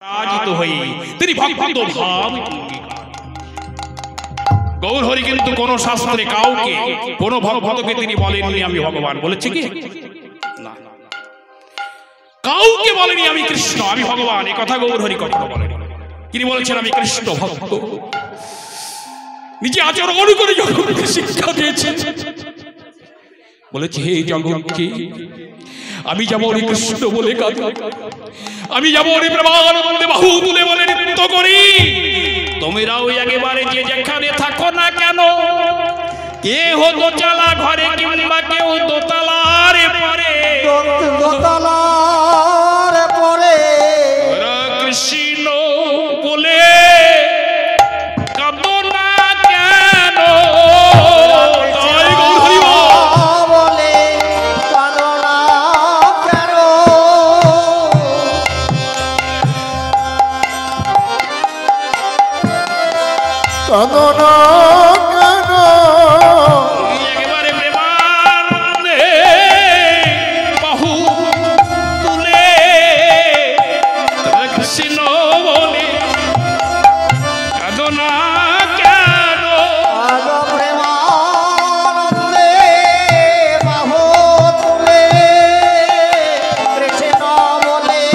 রাজিত হয়ে তিনি ভক্ত ভাব গৌর হরি কিন্তু কোন শাস্ত্রে কাউকে কোন ভক্তকে তিনি বলেননি আমি ভগবান, বলেছে কি না, কাউকে বলেনি আমি কৃষ্ণ আমি ভগবান, এই কথা গৌর হরি কখনো বলেনি। তিনি বলেছেন আমি কৃষ্ণ ভক্ত, নিজে আচরণ করে জগৎকে শিক্ষা দিয়েছেন। বলেছে হে জগৎকে আমি যেমন কৃষ্ণ বলে কাঁদি, আমি যেমন প্রেমানন্দে বাহু তুলে বলে নৃত্য করি, তোমরাও একেবারে যে যেখানে থাকো না কেন, কে হতো চালা ঘরে কিংবা কেউ দোতলার পরে কৃষ্ণ বলে কাঁদো না কেন, একেবারে প্রেমানন্দে বাহু তুলে কৃষ্ণ বলে কাঁদো না কেন, প্রেমানন্দে বাহু তুলে কৃষ্ণ বলে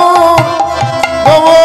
কাঁদো না কেন,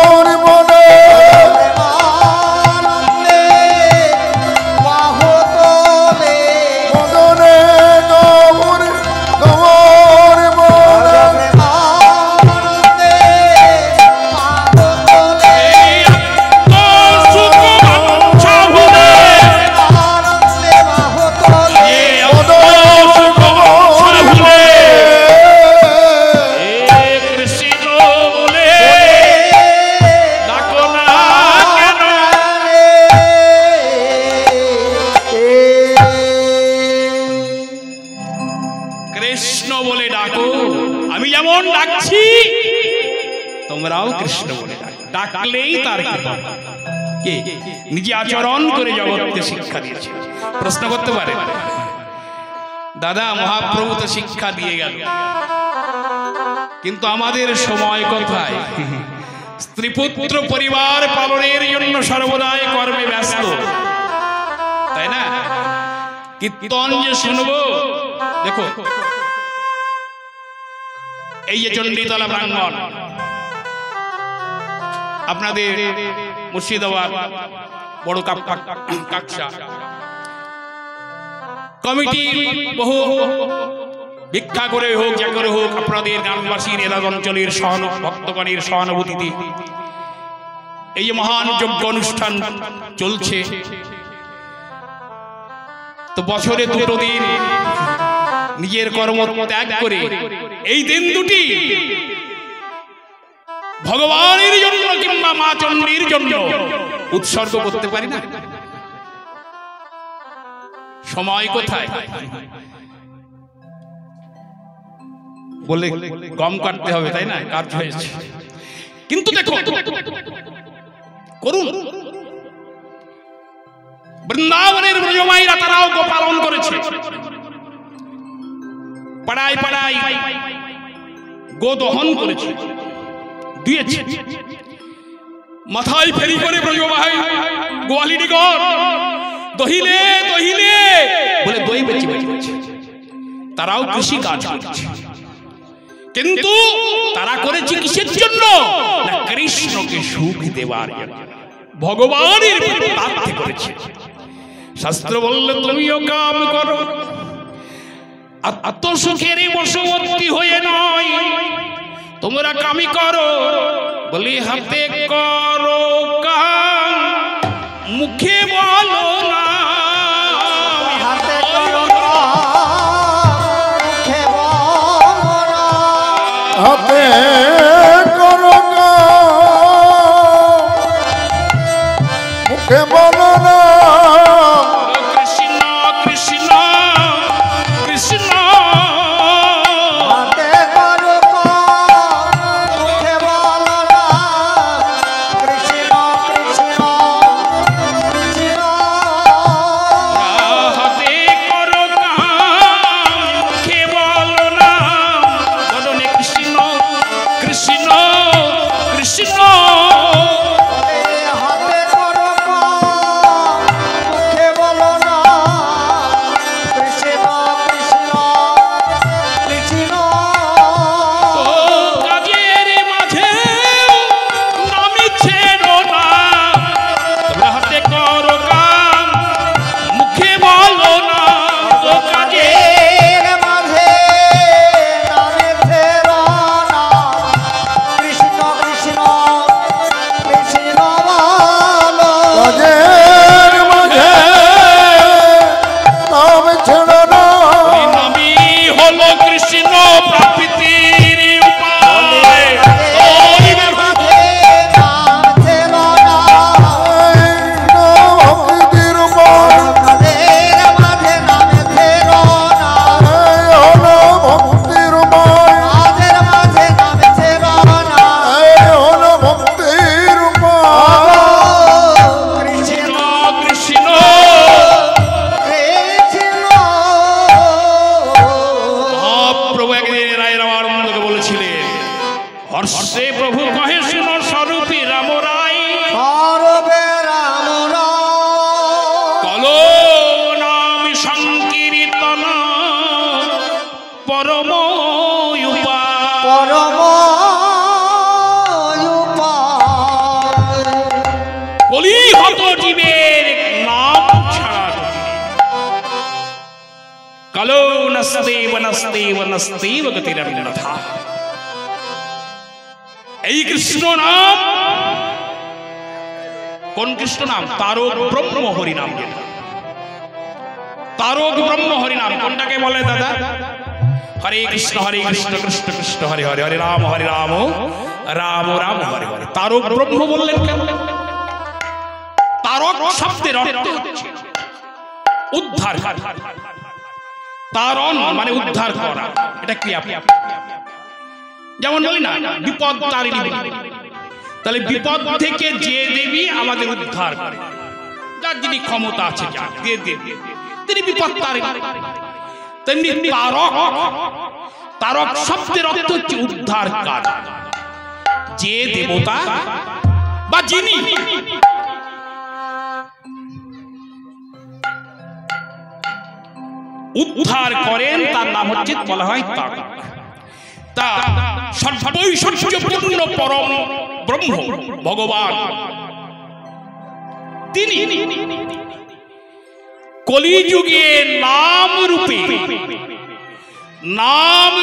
তোমরাও কৃষ্ণ বলে ডাকলেই তার কৃপা, কে নিজে আচরণ করে জগৎকে শিক্ষা দিয়েছে। প্রশ্ন করতে পারে দাদা মহাপ্রভু তো শিক্ষা দিয়ে গেল, কিন্তু আমাদের সময় কোথায়? স্ত্রী পুত্র পরিবার পালনের জন্য সর্বদাই কর্মে ব্যস্ত, তাই না? কীর্তন যে শুনবো, দেখো এই যে চণ্ডীতলা প্রাঙ্গণ, আপনাদের মুর্শিদাবাদ বড় কাকসা কমিটি বহু ভিক্ষা করে হোক যা করে হোক আপনাদের গ্রামবাসীর এলাকা অঞ্চলের ভক্তগণের সহানুভূতিতে এই যে মহান যজ্ঞ অনুষ্ঠান চলছে, তো বছরে দুটো দিন নিজের কর্ম ত্যাগ করে এই দিন দুটি ভগবানের জন্য কিংবা মা চণ্ডীর জন্য উৎসর্গ করতে পারি না? সময় কোথায়? বলে গম কাটতে হবে, তাই না? কাজ হয়েছে, কিন্তু দেখো করুন বৃন্দাবনের ব্রজমাইরা তারাও গো পালন করেছে, পাড়ায় পাড়ায় গো দহন করেছে, দিয়েছে, মাথায় ফেরি করে ব্রজমাই গোয়ালিনীগণ দহিলে দহিলে বলে দই বেচে বেচে, তারাও কৃষি কাজ করেছে, কিন্তু তারা করেছে কিসের জন্য? না কৃষ্ণকে সুখ দেবার জন্য, ভগবানের প্রার্থী করেছে। শাস্ত্র বলল তুমিও কাম করো আত্মসুখের বশবর্তী হয়ে নয়, তোমরা কামি করো বলি হাতে করো কাম, মুখে বলো না হাতে করো মুখে বলো না, হাতে করো কেবল না কৃষ্ণ কৃষ্ণ কৃষ্ণ হাতে করো মুখে বলো না কৃষ্ণ কৃষ্ণ কৃষ্ণ হাতে করো কাম মুখে বলো না বদনে কৃষ্ণ কৃষ্ণ কৃষ্ণ হাতে করো মুখে বলো না কৃষ্ণ কৃষ্ণ কৃষ্ণ ও কাজের মাঝে নামি ছেড়ো না তোমরা হাতে করো কাম মুখে বলো না ও কাজে এর মাঝে নামে ফেরো না কৃষ্ণ কৃষ্ণ কৃষ্ণ বলো কাজের মাঝে নাম ছেড়ো না নামি হলো কৃষ্ণ প্রাপ্তির উপায় এর মাঝে নাম ফেরো না ভক্তির উপর এর মাঝে নামে ফেরো না হলো ভক্তির উপর মাঝের মাঝে নামে ফেরো না হলো ভক্তির উপর কৃষ্ণ কৃষ্ণ কৃষ্ণ মহাপ্রভু একদিন রায় রামানন্দকে বলেছিলেন হর্ষে প্রভু কহে শুনো স্বরূপী রাম রায় সর্বে রাম কলো নাম সংকীর্তন পরম উপায় পরম উপায় বলি হত জীবের নাম ছাড়া কালো নস্তে বনস্তে বনস্তে গতিরন্যথা এই কৃষ্ণ নাম কোন কৃষ্ণ নাম তারক ব্রহ্ম হরি নাম যেটা তারক ব্রহ্ম হরি নাম কোনটাকে বলে দাদা হরে কৃষ্ণ কৃষ্ণ কৃষ্ণ হরে হরে হরে রাম রাম রাম হরে হরে তারক ব্রহ্ম বললেন কেন তারক শব্দের অর্থ হচ্ছে উদ্ধার তারণ মানে উদ্ধার করা এটা ক্রিয়া যেমন বলি না বিপদ তারিণী তাহলে বিপদ থেকে যে দেবী আমাদের উদ্ধার করে যার যিনি ক্ষমতা আছে তিনি বিপদ তারিণী তেমনি তারক শব্দের অর্থ হচ্ছে উদ্ধার কাজ যে দেবতা বা যিনি উদ্ধার করেন তার নাম হচ্ছে বলা হয় তারক তা সর্বৈশ্বর্যপূর্ণ পরম ব্রহ্ম ভগবান তিনি কলিযুগে নাম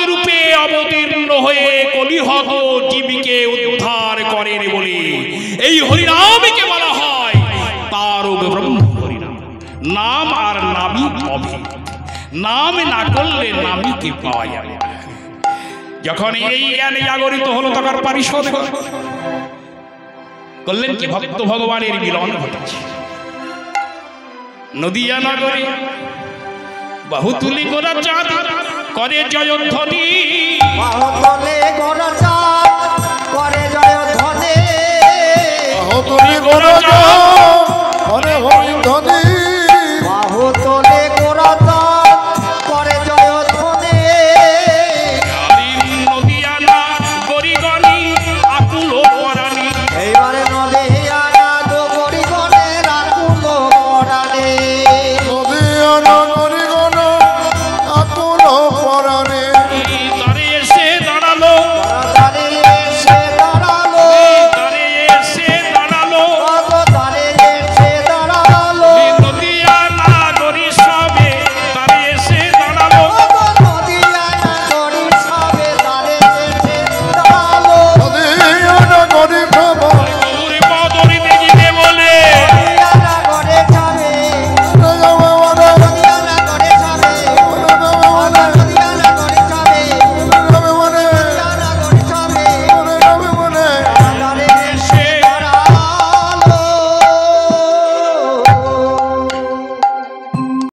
রূপে অবতীর্ণ হয়ে কলিহত জীবকে উদ্ধার করেন বলে এই হরিনামকে বলা হয় তারক ব্রহ্ম হরিনাম নাম আর নামই অভেদ নাম না করলে নামই কি পাওয়া যাবে যখন এই জ্ঞানে জাগরিত হলো তখন পারিষদ করলেন কি ভক্ত ভগবানের মিলন ঘটেছে নদিয়া নগরে বহুতুলি গোরা চাঁদ করে জয়ধ্বনি বাহুতলে গোরা চাঁদ করে জয়ধ্বনি তুমি গোরা হরে হরি ধ্বনি